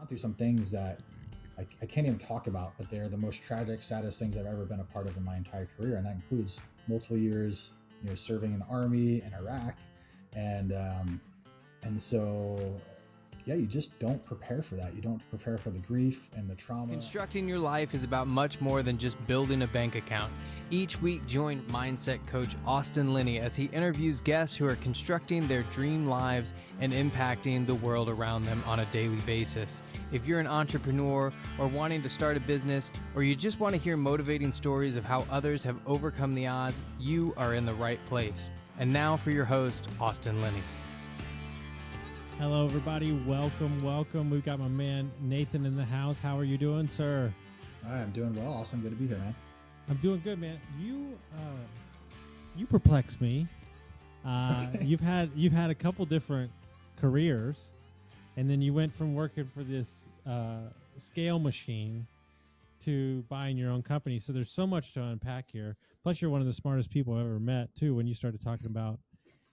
gone through some things that I can't even talk about, but they're the most tragic, saddest things I've ever been a part of in my entire career. And that includes multiple years, serving in the Army in Iraq. And so, yeah, you just don't prepare for that. You don't prepare for the grief and the trauma. Constructing your life is about much more than just building a bank account. Each week, join mindset coach Austin Linney as he interviews guests who are constructing their dream lives and impacting the world around them on a daily basis. If you're an entrepreneur or wanting to start a business, or you just want to hear motivating stories of how others have overcome the odds, you are in the right place. And now for your host, Austin Linney. Hello, everybody. Welcome. We've got my man Nathan in the house. How are you doing, sir? I'm doing well. Awesome. Good to be here, man. I'm doing good, man. You perplex me. You've had a couple different careers, and then you went from working for this scale machine to buying your own company. So there's so much to unpack here. Plus, you're one of the smartest people I've ever met, too. When you started talking about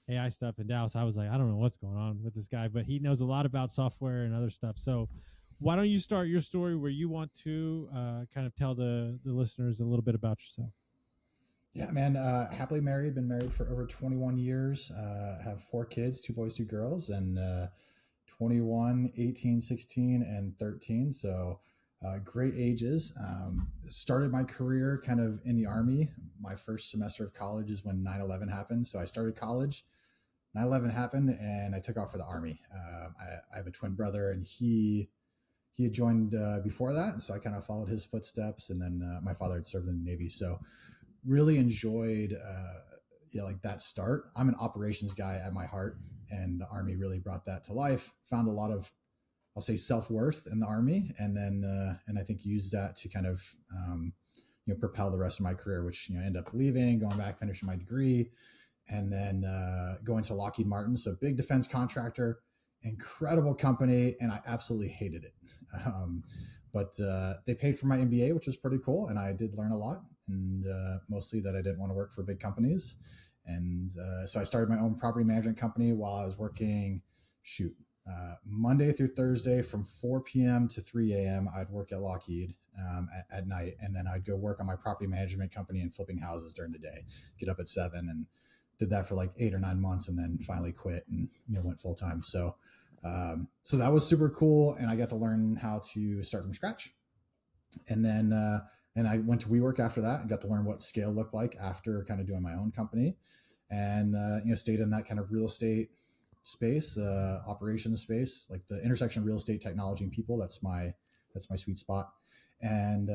AI stuff in Dallas, I was like, I don't know what's going on with this guy, but he knows a lot about software and other stuff. So why don't you start your story where you want to kind of tell the listeners a little bit about yourself? Yeah, man. Happily married, been married for over 21 years. Have 4 kids, 2 boys, 2 girls, and 21, 18, 16, and 13. So great ages. Started my career kind of in the Army. My first semester of college is when 9/11 happened. So I started college. 9/11 happened, and I took off for the Army. I have a twin brother, and he had joined before that, and so I kind of followed his footsteps. And then my father had served in the Navy, so really enjoyed like that start. I'm an operations guy at my heart, and the Army really brought that to life. Found a lot of, I'll say, self-worth in the Army, and then and I think used that to kind of propel the rest of my career, which ended up leaving, going back, finishing my degree. And then going to Lockheed Martin. So big defense contractor, incredible company. And I absolutely hated it. But they paid for my MBA, which was pretty cool. And I did learn a lot, and mostly that I didn't want to work for big companies. And so I started my own property management company while I was working, Monday through Thursday from 4 p.m. to 3 a.m. I'd work at Lockheed at night. And then I'd go work on my property management company and flipping houses during the day, get up at 7 and did that for like 8 or 9 months, and then finally quit and went full time. So that was super cool, and I got to learn how to start from scratch. And then and I went to WeWork after that and got to learn what scale looked like after kind of doing my own company, and stayed in that kind of real estate space, operations space, like the intersection of real estate, technology, and people. That's my sweet spot. And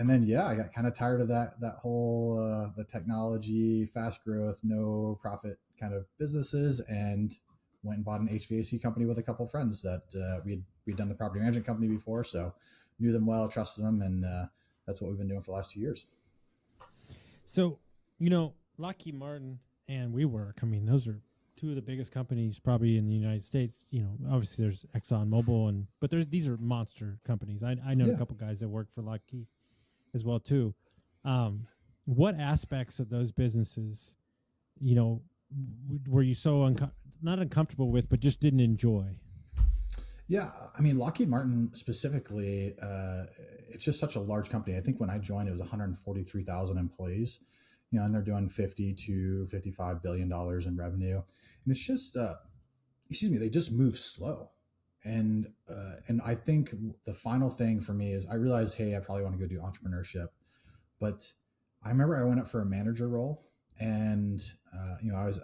then, I got kind of tired of that whole, the technology, fast growth, no profit kind of businesses, and went and bought an HVAC company with a couple of friends that we'd done the property management company before. So knew them well, trusted them. And that's what we've been doing for the last 2 years. So, Lockheed Martin and WeWork, I mean, those are 2 of the biggest companies probably in the United States. Obviously there's ExxonMobil, but these are monster companies. I know a couple guys that work for Lockheed as well too. What aspects of those businesses, were you so not uncomfortable with, but just didn't enjoy? Yeah, I mean, Lockheed Martin specifically, it's just such a large company. I think when I joined, it was 143,000 employees. And they're doing $50 to $55 billion in revenue. And it's just, they just move slow. And I think the final thing for me is I realized, hey, I probably want to go do entrepreneurship. But I remember I went up for a manager role, and, I was,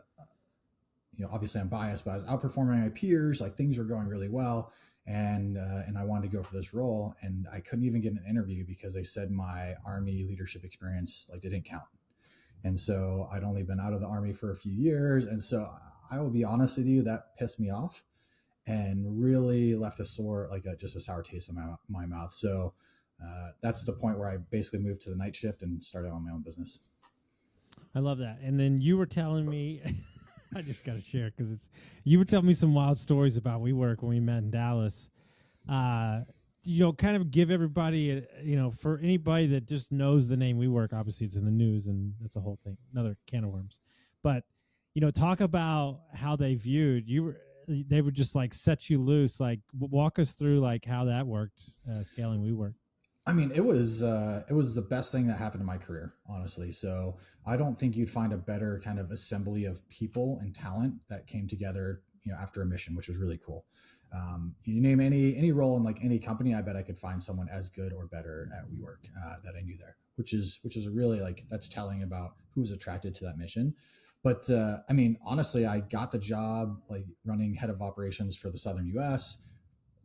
obviously I'm biased, but I was outperforming my peers, like things were going really well. And I wanted to go for this role, and I couldn't even get an interview because they said my Army leadership experience, didn't count. And so I'd only been out of the Army for a few years. And so I will be honest with you, that pissed me off and really left a sore, just a sour taste in my mouth. So that's the point where I basically moved to the night shift and started on my own business. I love that. And then you were telling me, I just got to share because you were telling me some wild stories about WeWork when we met in Dallas. Kind of give everybody, for anybody that just knows the name WeWork, obviously it's in the news and that's a whole thing, another can of worms. But, talk about how they viewed you. they would just like set you loose. Like walk us through like how that worked, scaling WeWork. I mean, it was the best thing that happened in my career, honestly. So I don't think you'd find a better kind of assembly of people and talent that came together, after a mission, which was really cool. You name any role in like any company, I bet I could find someone as good or better at WeWork that I knew there, which is really like that's telling about who was attracted to that mission. But I mean, honestly, I got the job like running head of operations for the Southern U.S.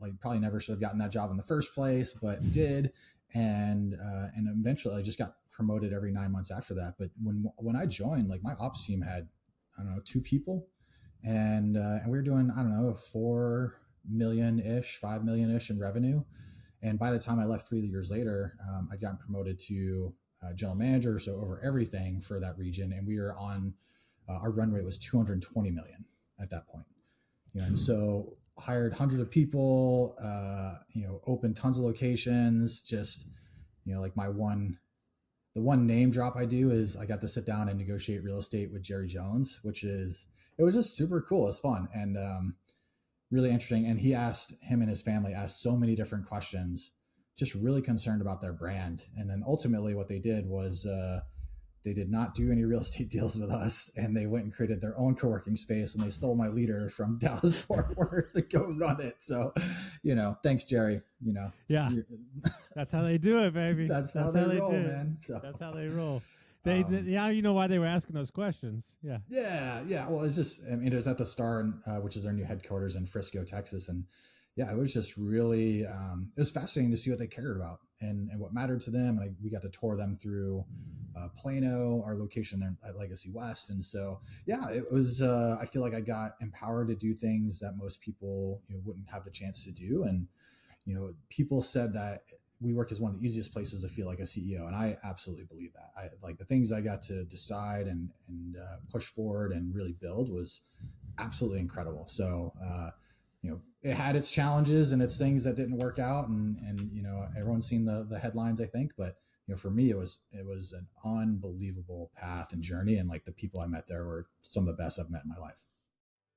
Like probably never should have gotten that job in the first place, but did, and eventually I just got promoted every 9 months after that. But when I joined, like my ops team had, I don't know, 2 people, and we were doing, I don't know, 4 million ish, 5 million ish in revenue. And by the time I left 3 years later, I'd gotten promoted to general manager, so over everything for that region, and we were on our run rate was 220 million at that point. And so hired hundreds of people, opened tons of locations. Just, like the one name drop I do is I got to sit down and negotiate real estate with Jerry Jones, it was just super cool. It's fun and really interesting. And him and his family asked so many different questions, just really concerned about their brand. And then ultimately what they did was they did not do any real estate deals with us, and they went and created their own co-working space, and they stole my leader from Dallas Fort Worth to go run it. So, thanks, Jerry. Yeah, that's how they do it, baby. That's how they roll, man. So that's how they roll. Now you know why they were asking those questions. Yeah. Yeah. Well, it's just, I mean, it was at the Star, which is their new headquarters in Frisco, Texas, and yeah, it was just really, it was fascinating to see what they cared about and what mattered to them. And we got to tour them through Plano, our location there at Legacy West. And so, yeah, it was, I feel like I got empowered to do things that most people wouldn't have the chance to do. And, people said that WeWork is one of the easiest places to feel like a CEO. And I absolutely believe that. I like the things I got to decide and push forward and really build was absolutely incredible. So, it had its challenges and its things that didn't work out, and everyone's seen the headlines, I think, but for me, it was an unbelievable path and journey, and like the people I met there were some of the best I've met in my life.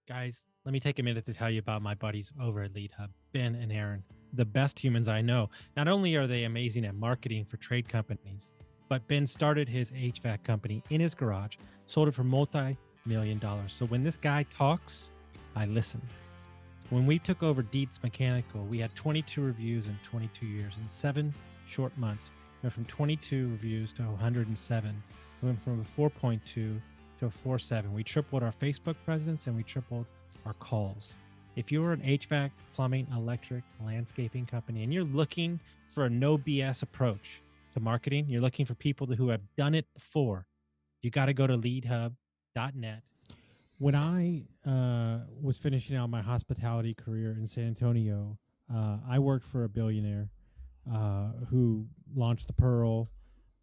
Guys, let me take a minute to tell you about my buddies over at Lead Hub, Ben and Aaron, the best humans I know. Not only are they amazing at marketing for trade companies, but Ben started his HVAC company in his garage, sold it for multi-million-dollars. So when this guy talks, I listen. When we took over Dietz Mechanical, we had 22 reviews in 22 years. In 7 short months, we went from 22 reviews to 107. We went from a 4.2 to a 4.7. We tripled our Facebook presence and we tripled our calls. If you're an HVAC, plumbing, electric, landscaping company, and you're looking for a no BS approach to marketing, you're looking for people who have done it before, you got to go to leadhub.net. When I was finishing out my hospitality career in San Antonio, I worked for a billionaire who launched the Pearl.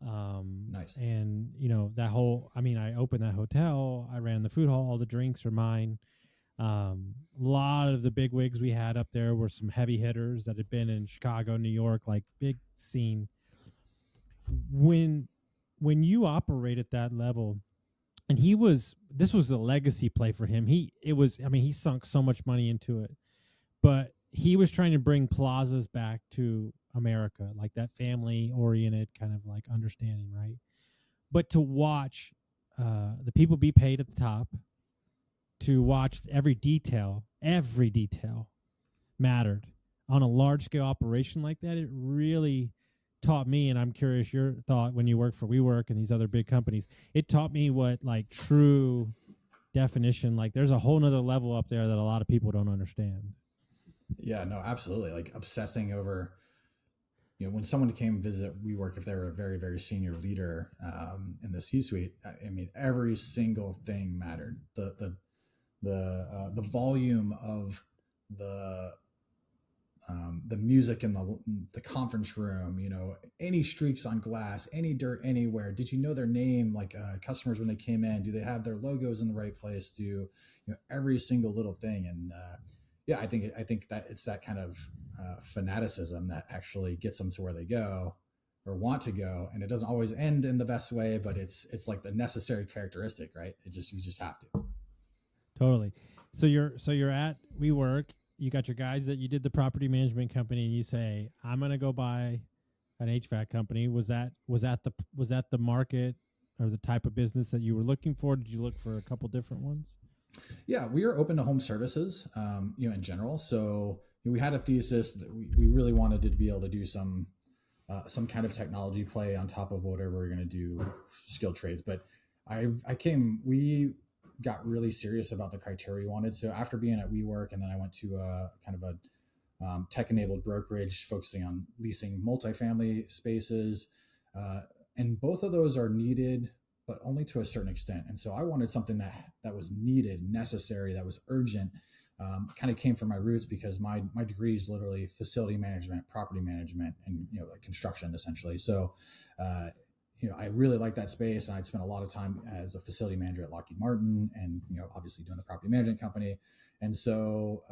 Nice. And, I opened that hotel. I ran the food hall. All the drinks are mine. A lot of the big wigs we had up there were some heavy hitters that had been in Chicago, New York, like big scene. When you operate at that level, and this was a legacy play for him. He sunk so much money into it, but he was trying to bring plazas back to America, like that family oriented kind of like understanding, right? But to watch the people be paid at the top, to watch every detail mattered on a large scale operation like that. It really taught me, and I'm curious your thought when you work for WeWork and these other big companies, it taught me what like true definition, like there's a whole nother level up there that a lot of people don't understand. Yeah, no, absolutely. Like obsessing over, when someone came and visit WeWork, if they were a very, very senior leader in the C-suite, I mean, every single thing mattered. The volume of the music in the conference room, any streaks on glass, any dirt anywhere. Did you know their name? Like customers when they came in, do they have their logos in the right place? Do every single little thing? And I think that it's that kind of fanaticism that actually gets them to where they go or want to go, and it doesn't always end in the best way, but it's like the necessary characteristic, right? You just have to. Totally. So you're at WeWork. You got your guys that you did the property management company, and you say, "I'm gonna go buy an HVAC company." Was that the market or the type of business that you were looking for? Did you look for a couple different ones? Yeah, we are open to home services, in general. So we had a thesis that we really wanted to be able to do some kind of technology play on top of whatever we're going to do, skilled trades. But we got really serious about the criteria we wanted. So after being at WeWork, and then I went to a kind of a tech-enabled brokerage focusing on leasing multifamily spaces, and both of those are needed, but only to a certain extent. And so I wanted something that was needed, necessary, that was urgent. Kind of came from my roots because my degree is literally facility management, property management, and like construction essentially. So I really like that space, and I'd spent a lot of time as a facility manager at Lockheed Martin, and obviously doing the property management company. And so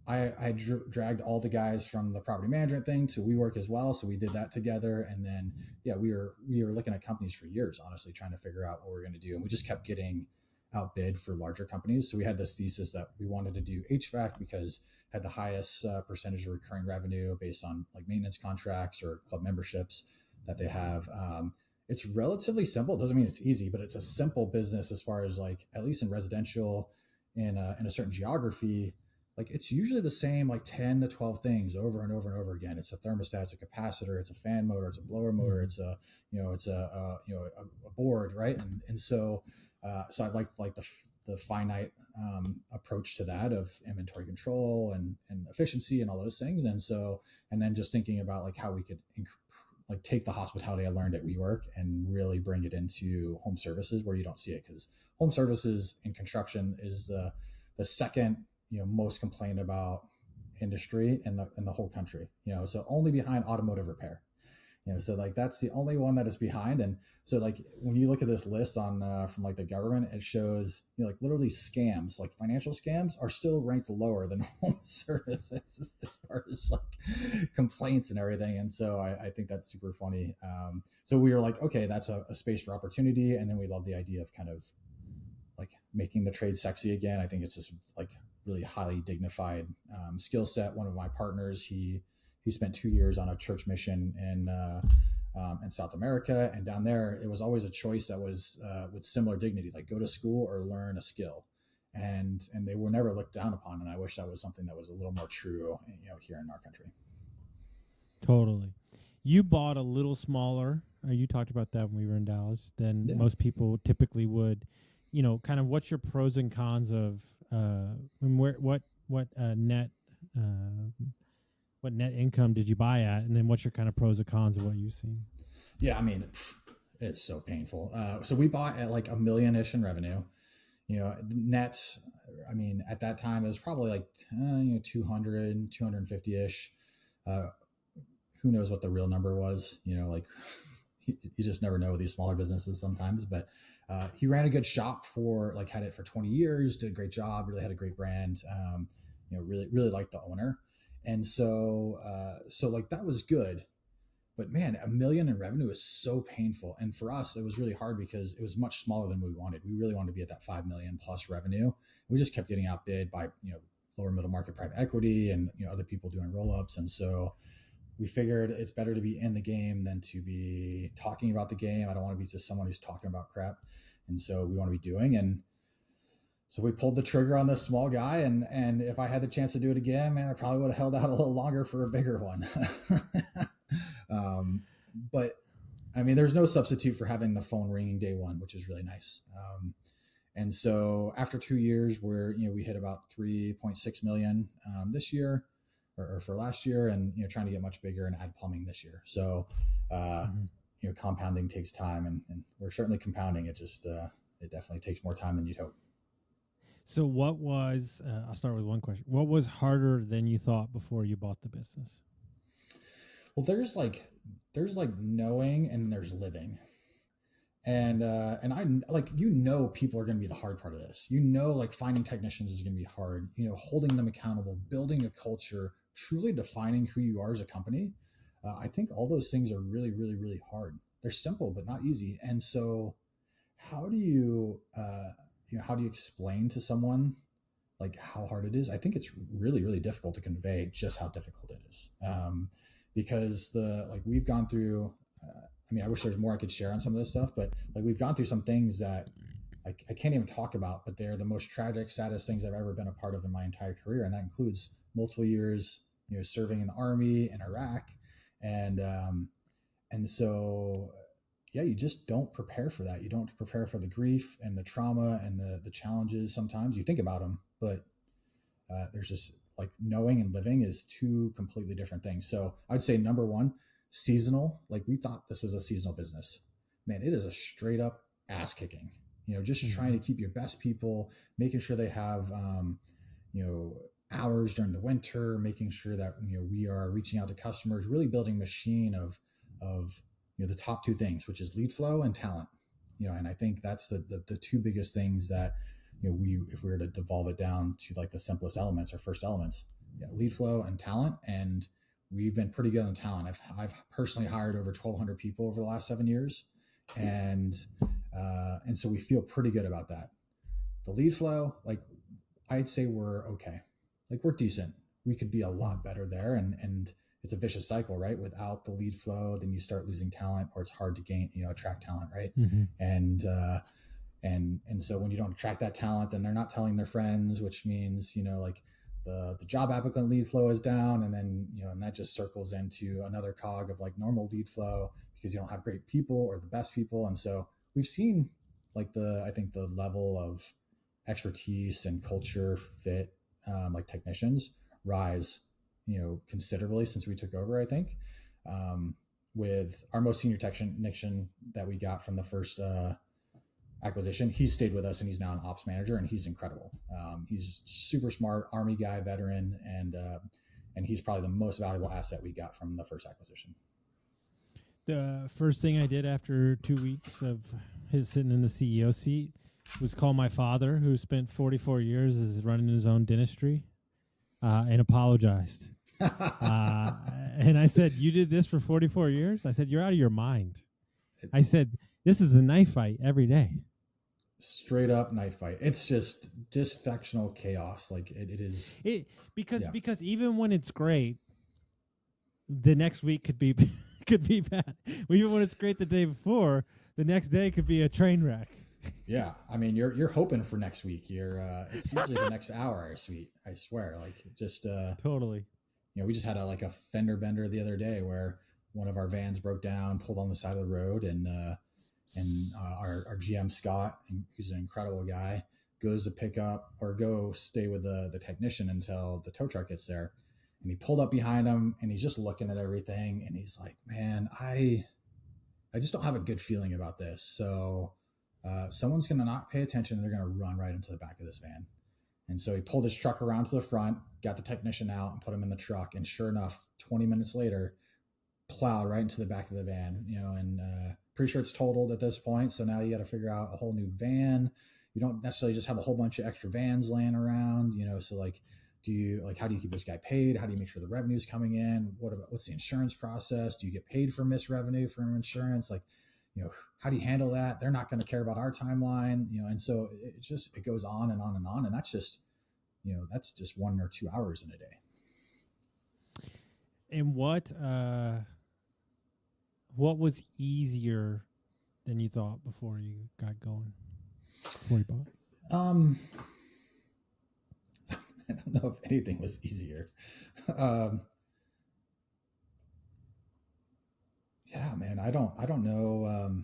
I dragged all the guys from the property management thing to WeWork as well. So we did that together, and then we were looking at companies for years, honestly, trying to figure out what we're going to do, and we just kept getting outbid for larger companies. So we had this thesis that we wanted to do HVAC because it had the highest percentage of recurring revenue based on like maintenance contracts or club memberships that they have. It's relatively simple. It doesn't mean it's easy, but it's a simple business as far as like, at least in residential in a certain geography, like it's usually the same like 10 to 12 things over and over and over again. It's a thermostat, it's a capacitor, it's a fan motor, it's a blower motor, it's a board, right? And so I like the finite approach to that of inventory control and efficiency and all those things. And then just thinking about like how we could like take the hospitality I learned at WeWork and really bring it into home services where you don't see it, because home services in construction is the second most complained about industry in the whole country. So only behind automotive repair. So like that's the only one that is behind. And so like when you look at this list on from like the government, it shows like literally scams, like financial scams, are still ranked lower than home services as far as like complaints and everything. And so I think that's super funny. So we were like, okay, that's a space for opportunity. And then we love the idea of kind of like making the trade sexy again. I think it's just like really highly dignified skill set. One of my partners, he spent 2 years on a church mission in South America, and down there it was always a choice that was with similar dignity, like go to school or learn a skill, and they were never looked down upon. And I wish that was something that was a little more true, here in our country. Totally. You bought a little smaller. You talked about that when we were in Dallas than most people typically would. Kind of what's your pros and cons of what net income did you buy at, and then what's your kind of pros and cons of what you've seen? Yeah, I mean, it's so painful. So we bought at like $1 million-ish in revenue. Net, I mean, at that time it was probably like 200, 250-ish. Who knows what the real number was? Like you just never know with these smaller businesses sometimes. But he ran a good shop had it for 20 years, did a great job, really had a great brand. Really liked the owner. And so like that was good, but man, $1 million in revenue is so painful. And for us, it was really hard because it was much smaller than we wanted. We really wanted to be at that 5 million plus revenue. We just kept getting outbid by, lower middle market private equity and, other people doing roll-ups. And so we figured it's better to be in the game than to be talking about the game. I don't want to be just someone who's talking about crap. And so we want to be doing. And so we pulled the trigger on this small guy, and if I had the chance to do it again, man, I probably would have held out a little longer for a bigger one. But I mean, there's no substitute for having the phone ringing day one, which is really nice. And so after 2 years, we hit about 3.6 million this year, or for last year, and trying to get much bigger and add plumbing this year. So compounding takes time, and we're certainly compounding. It just it definitely takes more time than you'd hope. So what was, I'll start with one question. What was harder than you thought before you bought the business? Well, there's like knowing and there's living. And I people are going to be the hard part of this. Like finding technicians is going to be hard, holding them accountable, building a culture, truly defining who you are as a company. I think all those things are really, really, really hard. They're simple, but not easy. And so how do you explain to someone like how hard it is, I think it's really, really difficult to convey just how difficult it is. Because we've gone through, I wish there's more I could share on some of this stuff, but like we've gone through some things that I can't even talk about, but they're the most tragic, saddest things I've ever been a part of in my entire career. And that includes multiple years, serving in the Army in Iraq. And so, yeah, you just don't prepare for that. You don't prepare for the grief and the trauma and the challenges. Sometimes you think about them, but there's just like knowing and living is two completely different things. So I'd say number one, seasonal. Like we thought this was a seasonal business. Man, it is a straight up ass kicking. Just trying to keep your best people, making sure they have, hours during the winter, making sure that, we are reaching out to customers, really building a machine of the top two things, which is lead flow and talent. And I think that's the two biggest things that, if we were to devolve it down to like the simplest elements or first elements, lead flow and talent. And we've been pretty good on talent. I've personally hired over 1,200 people over the last 7 years. And so we feel pretty good about that. The lead flow, like I'd say we're okay. Like we're decent. We could be a lot better there. And it's a vicious cycle, right? Without the lead flow, then you start losing talent, or it's hard to gain, attract talent, right? Mm-hmm. And so when you don't attract that talent, then they're not telling their friends, which means, like the job applicant lead flow is down. And then, and that just circles into another cog of like normal lead flow because you don't have great people or the best people. And so we've seen like I think the level of expertise and culture fit, like technicians rise, considerably since we took over, I think, with our most senior technician that we got from the first, acquisition. He's stayed with us and he's now an ops manager and he's incredible. He's super smart, Army guy, veteran, and he's probably the most valuable asset we got from the first acquisition. The first thing I did after 2 weeks of his sitting in the CEO seat was call my father, who spent 44 years as running his own dentistry, and apologized. And I said, "You did this for 44 years?" I said, "You're out of your mind." I said, "This is a knife fight every day." Straight up knife fight. It's just dysfunctional chaos. Like it is. Because even when it's great, the next week could be could be bad. Even when it's great the day before, the next day could be a train wreck. Yeah, you're hoping for next week. It's usually the next hour. I swear. Like just Totally. We just had a fender bender the other day where one of our vans broke down, pulled on the side of the road, and our GM Scott, who's an incredible guy, goes to pick up or go stay with the technician until the tow truck gets there. And he pulled up behind him and he's just looking at everything and he's like, "Man, I just don't have a good feeling about this. So someone's going to not pay attention and they're going to run right into the back of this van." And so he pulled his truck around to the front, got the technician out and put him in the truck. And sure enough, 20 minutes later, plowed right into the back of the van, and pretty sure it's totaled at this point. So now you got to figure out a whole new van. You don't necessarily just have a whole bunch of extra vans laying around, so like, how do you keep this guy paid? How do you make sure the revenue's coming in? What's the insurance process? Do you get paid for missed revenue from insurance? Like, how do you handle that? They're not going to care about our timeline, and so it goes on and on and on. And that's just 1 or 2 hours in a day. And what was easier than you thought before you got going? Before you bought? I don't know if anything was easier. Yeah, man, I don't know.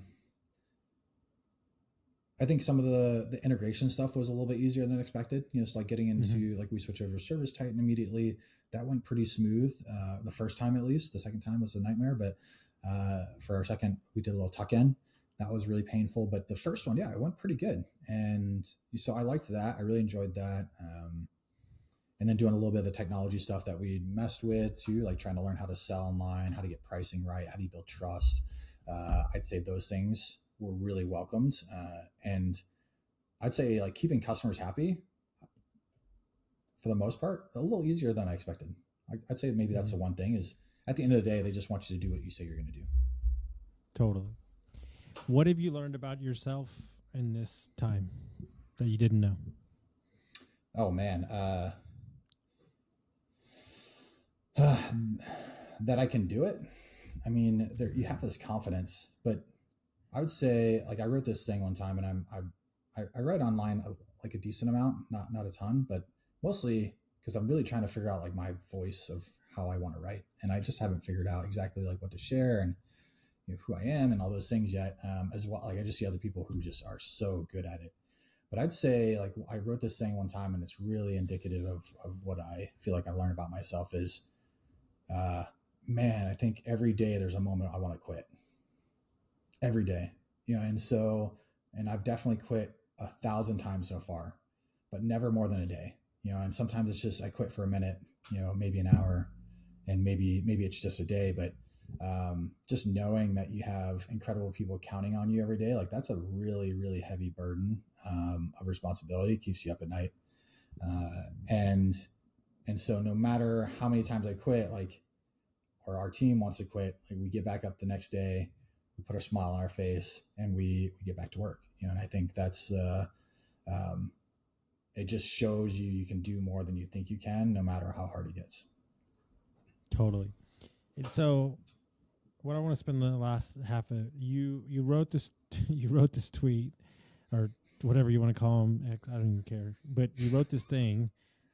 I think some of the integration stuff was a little bit easier than expected. It's like getting into like we switched over to Service Titan immediately. That went pretty smooth the first time, at least. The second time was a nightmare, but for our second, we did a little tuck in. That was really painful, but the first one, yeah, it went pretty good. And so I liked that. I really enjoyed that. And then doing a little bit of the technology stuff that we messed with too, like trying to learn how to sell online, how to get pricing right, how do you build trust. I'd say those things were really welcomed. And I'd say like keeping customers happy for the most part, a little easier than I expected. I'd say maybe that's the one thing is at the end of the day, they just want you to do what you say you're going to do. Totally. What have you learned about yourself in this time that you didn't know? Oh man, that I can do it. I mean, there you have this confidence, but I would say like I wrote this thing one time, and I read online like a decent amount, not a ton, but mostly because I'm really trying to figure out like my voice of how I want to write, and I just haven't figured out exactly like what to share and who I am and all those things yet. As well, like I just see other people who just are so good at it. But I'd say like I wrote this thing one time, and it's really indicative of what I feel like I've learned about myself is, uh, man, I think every day there's a moment I want to quit every day, and so, and I've definitely quit 1,000 times so far, but never more than a day, and sometimes it's just, I quit for a minute, maybe an hour, and maybe it's just a day, but just knowing that you have incredible people counting on you every day, like that's a really, really heavy burden of responsibility, keeps you up at night. And so no matter how many times I quit, like, or our team wants to quit, like we get back up the next day, we put a smile on our face, and we get back to work. And I think that's um, it just shows you can do more than you think you can, no matter how hard it gets. Totally. And so, what I want to spend the last half of you wrote this you wrote this tweet or whatever you want to call them. I don't even care. But you wrote this thing,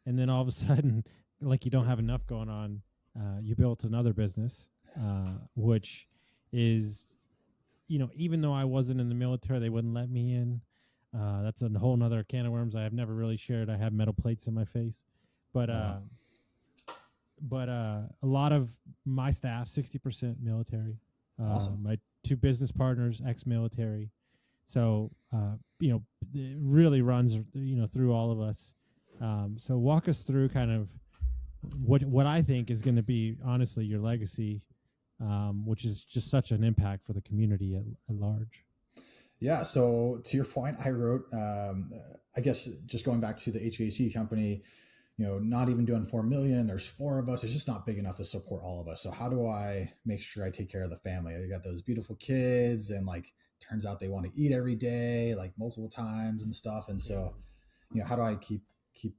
and then all of a sudden, like you don't have enough going on, you built another business, which is, even though I wasn't in the military, they wouldn't let me in. That's a whole nother can of worms I have never really shared. I have metal plates in my face, but Wow. a lot of my staff, 60% military. Awesome. My two business partners, ex-military. So it really runs through all of us. So walk us through kind of what I think is going to be honestly your legacy, which is just such an impact for the community at large. Yeah. So to your point, I wrote, I guess just going back to the HVAC company, not even doing 4 million, there's four of us. It's just not big enough to support all of us. So how do I make sure I take care of the family? I got those beautiful kids, and like, turns out they want to eat every day, like multiple times and stuff. And so, how do I keep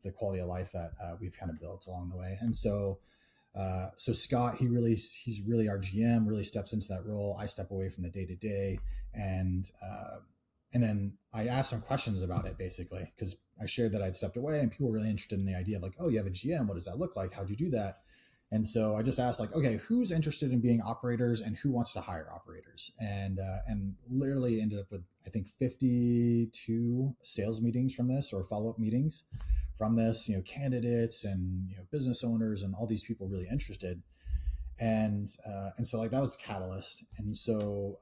the quality of life that we've kind of built along the way? And so, so Scott, he's really our GM, really steps into that role. I step away from the day to day, and and then I asked some questions about it, basically, because I shared that I'd stepped away, and people were really interested in the idea of like, oh, you have a GM. What does that look like? How'd you do that? And so I just asked like, okay, who's interested in being operators, and who wants to hire operators? And literally ended up with, I think, 52 sales meetings from this, or follow up meetings from this. Candidates and business owners and all these people really interested, and so like that was a catalyst. And so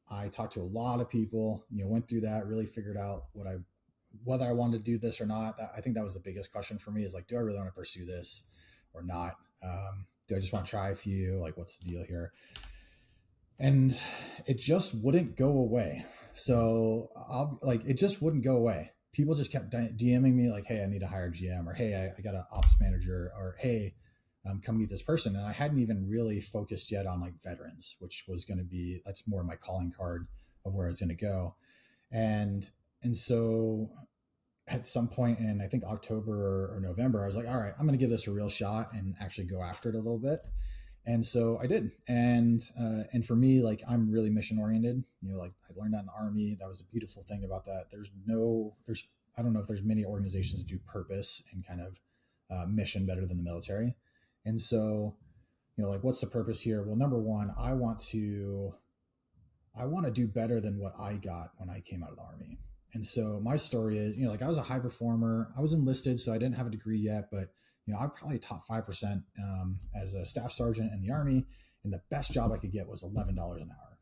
I talked to a lot of people, went through that, really figured out whether I wanted to do this or not. I think that was the biggest question for me, is like, do I really want to pursue this or not? Do I just want to try a few? Like, what's the deal here? And it just wouldn't go away. So it just wouldn't go away. People just kept DMing me like, hey, I need to hire a GM, or hey, I got an ops manager, or hey, come meet this person. And I hadn't even really focused yet on like veterans, which was going to be, that's more my calling card of where it's going to go. And so at some point in, I think, October or November, I was like, all right, I'm going to give this a real shot and actually go after it a little bit. And so I did. And for me, like, I'm really mission oriented, like I learned that in the Army. That was a beautiful thing about that. I don't know if there's many organizations that do purpose and kind of mission better than the military. And so, like, what's the purpose here? Well, number one, I want to do better than what I got when I came out of the Army. And so my story is, like, I was a high performer. I was enlisted, so I didn't have a degree yet, but I probably top 5% as a staff sergeant in the Army, and the best job I could get was $11 an hour.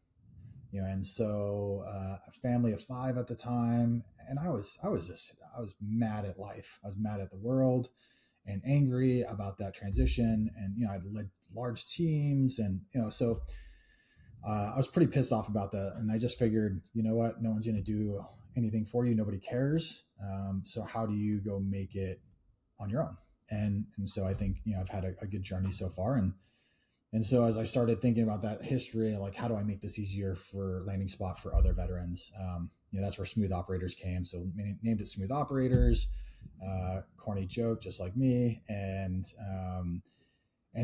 And so a family of 5 at the time, and I was mad at life. I was mad at the world and angry about that transition. And I'd led large teams, and so I was pretty pissed off about that. And I just figured, you know what, no one's going to do anything for you. Nobody cares. So how do you go make it on your own? And so I think, I've had a good journey so far. And so as I started thinking about that history, like, how do I make this easier for landing spot for other veterans? That's where Smooth Operators came. So named it Smooth Operators. corny joke, just like me. And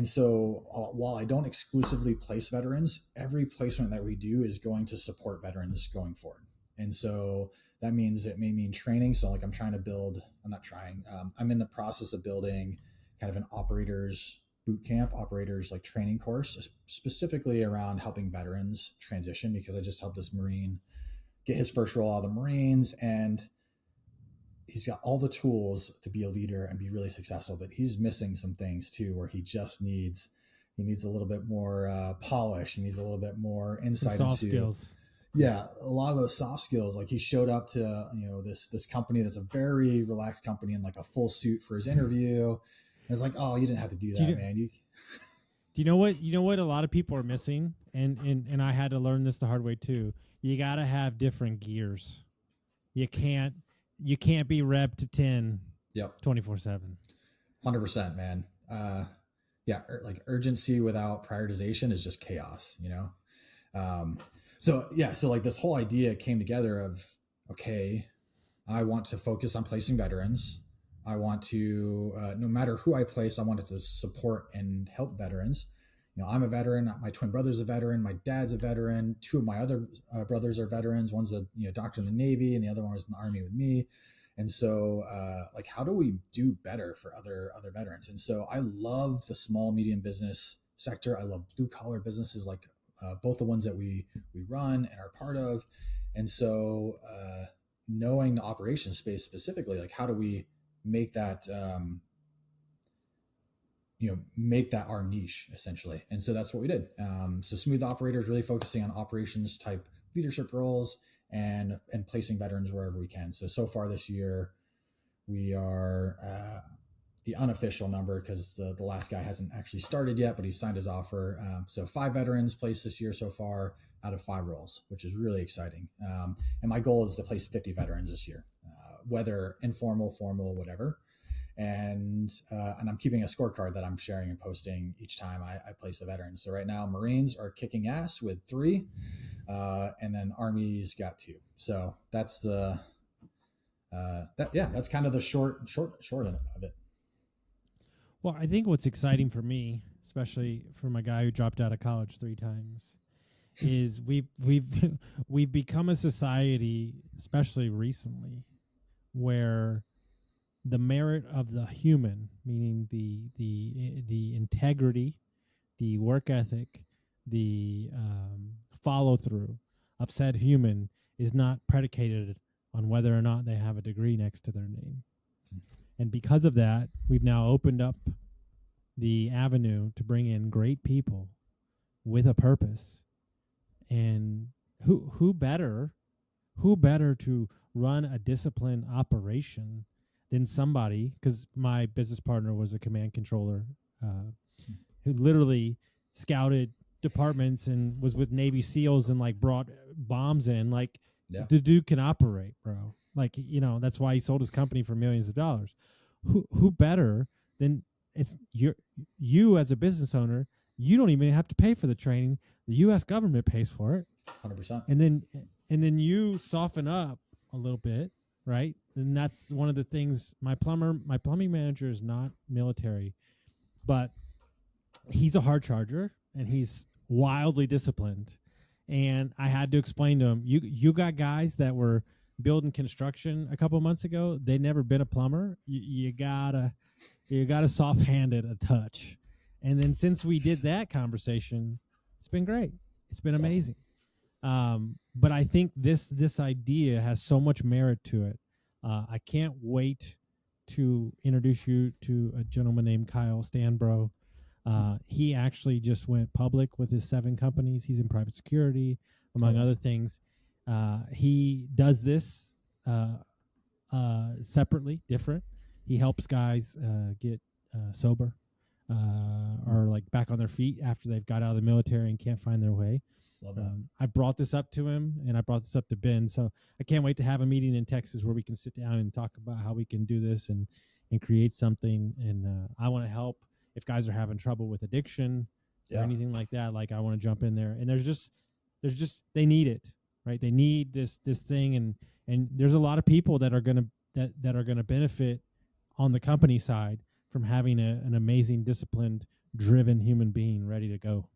so while I don't exclusively place veterans, every placement that we do is going to support veterans going forward. And so that means it may mean training. So like I'm in the process of building kind of an operators boot camp, operators like training course, specifically around helping veterans transition, because I just helped this Marine get his first role out of the Marines, and he's got all the tools to be a leader and be really successful, but he's missing some things too, where he needs a little bit more polish. He needs a little bit more insight Some soft into skills. Yeah, a lot of those soft skills. Like he showed up to this company that's a very relaxed company in like a full suit for his interview. And it's like, oh, you didn't have to do that, man. Do you know what? You know what a lot of people are missing, and I had to learn this the hard way too. You got to have different gears. You can't be rep to 10. Yep. 24/7. 100%, man. Like urgency without prioritization is just chaos, So like this whole idea came together of, okay, I want to focus on placing veterans. I want to, no matter who I place, I wanted to support and help veterans. I'm a veteran. My twin brother's a veteran. My dad's a veteran. Two of my other brothers are veterans. One's a doctor in the Navy, and the other one was in the Army with me. And so, how do we do better for other veterans? And so, I love the small medium business sector. I love blue collar businesses, like both the ones that we run and are part of. And so, knowing the operations space specifically, like how do we make that make that our niche essentially. And so that's what we did. So Smooth Operators really focusing on operations type leadership roles and placing veterans wherever we can. So far this year, we are the unofficial number, because the last guy hasn't actually started yet, but he signed his offer. So 5 veterans placed this year so far out of 5 roles, which is really exciting. And my goal is to place 50 veterans this year, whether informal, formal, whatever. And I'm keeping a scorecard that I'm sharing and posting each time I place a veteran. So right now, Marines are kicking ass with 3, and then Army's got 2. So that's that's kind of the short of it. Well, I think what's exciting for me, especially for my guy who dropped out of college 3 times, is we've become a society, especially recently, where the merit of the human, meaning the integrity, the work ethic, the follow through of said human is not predicated on whether or not they have a degree next to their name. And because of that, we've now opened up the avenue to bring in great people with a purpose. And who better to run a disciplined operation than somebody, because my business partner was a command controller who literally scouted departments and was with Navy SEALs and like brought bombs in. Like, the dude can operate, bro. Like, that's why he sold his company for millions of dollars. Who better than you as a business owner? You don't even have to pay for the training. The U.S. government pays for it. 100%. And then you soften up a little bit, right? And that's one of the things. My plumbing manager is not military, but he's a hard charger and he's wildly disciplined. And I had to explain to him, you got guys that were building construction a couple months ago. They'd never been a plumber. You gotta soft-hand it a touch. And then since we did that conversation, it's been great. It's been amazing. But I think this idea has so much merit to it. I can't wait to introduce you to a gentleman named Kyle Stanbro. He actually just went public with his 7 companies. He's in private security, among other things. He does this separately, different. He helps guys get sober or like back on their feet after they've got out of the military and can't find their way. Love that. I brought this up to him, and I brought this up to Ben. So I can't wait to have a meeting in Texas where we can sit down and talk about how we can do this and create something. And I want to help if guys are having trouble with addiction or anything like that. Like, I want to jump in there. And there's just they need it, right? They need this thing, and there's a lot of people that are gonna benefit on the company side from having an amazing, disciplined, driven human being ready to go.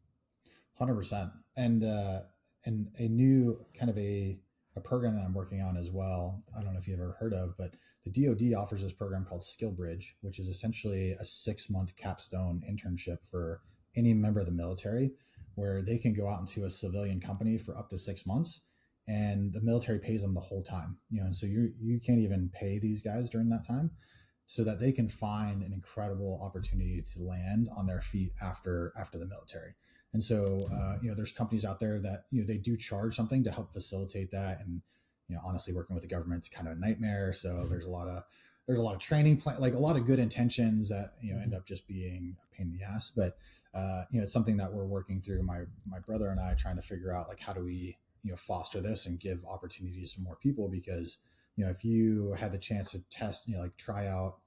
100%. And a new kind of a program that I'm working on as well. I don't know if you've ever heard of, but the DoD offers this program called Skill Bridge, which is essentially a 6-month capstone internship for any member of the military, where they can go out into a civilian company for up to 6 months, and the military pays them the whole time. And so you can't even pay these guys during that time, so that they can find an incredible opportunity to land on their feet after the military. And so, there's companies out there that, they do charge something to help facilitate that. And, honestly, working with the government's kind of a nightmare. So there's a lot of training plan, like a lot of good intentions that, end up just being a pain in the ass. But, it's something that we're working through, my brother and I, trying to figure out, like, how do we, foster this and give opportunities to more people? Because, if you had the chance to test, like try out,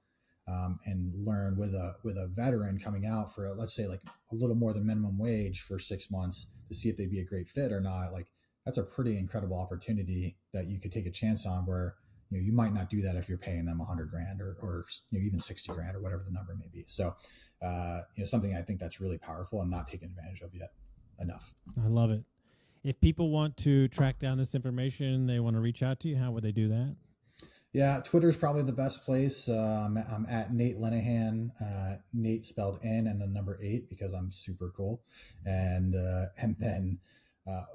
and learn with a veteran coming out for, let's say, like a little more than minimum wage for 6 months to see if they'd be a great fit or not, like that's a pretty incredible opportunity that you could take a chance on, where you might not do that if you're paying them $100,000 or even $60,000 or whatever the number may be. So something I think that's really powerful and not taken advantage of yet enough. I love it. If people want to track down this information, they want to reach out to you, how would they do that? Yeah, Twitter is probably the best place. I'm at Nate Lenahan, Nate spelled N and the number 8, because I'm super cool. And then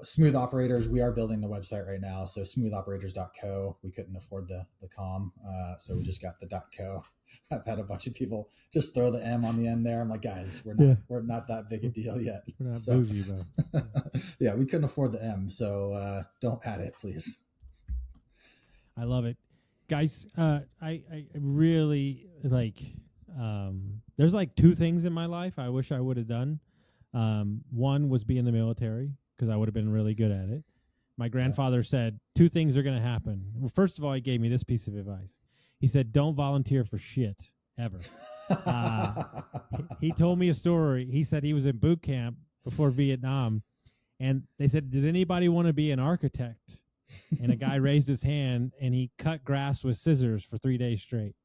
Smooth Operators, we are building the website right now. So smoothoperators.co. We couldn't afford the com, so we just got the .co. I've had a bunch of people just throw the M on the end there. I'm like, guys, we're not that big a deal yet. We're not bougie, bro. Yeah, we couldn't afford the M, so don't add it, please. I love it. Guys, I really like, there's like 2 things in my life I wish I would have done. One was be in the military, because I would have been really good at it. My grandfather said 2 things are going to happen. Well, first of all, he gave me this piece of advice. He said, don't volunteer for shit, ever. He told me a story. He said he was in boot camp before Vietnam, and they said, does anybody want to be an architect? And a guy raised his hand, and he cut grass with scissors for 3 days straight.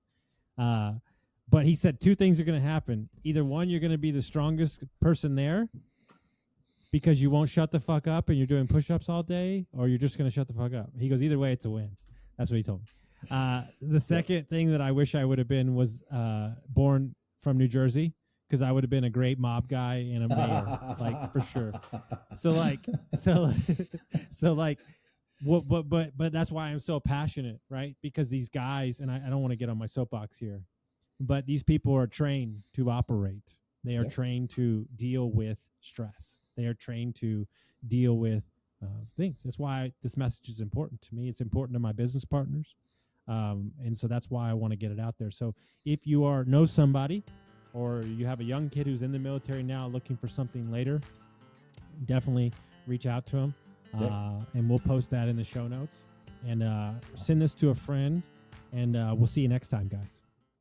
But he said 2 things are going to happen. Either one, you're going to be the strongest person there because you won't shut the fuck up and you're doing push-ups all day, or you're just going to shut the fuck up. He goes, either way, it's a win. That's what he told me. The second thing that I wish I would have been was born from New Jersey, because I would have been a great mob guy and a mayor, like, for sure. But that's why I'm so passionate, right? Because these guys, and I don't want to get on my soapbox here, but these people are trained to operate. They are trained to deal with stress. They are trained to deal with things. That's why this message is important to me. It's important to my business partners. And so that's why I want to get it out there. So if you know somebody, or you have a young kid who's in the military now looking for something later, definitely reach out to him. And we'll post that in the show notes, and send this to a friend, and we'll see you next time, guys.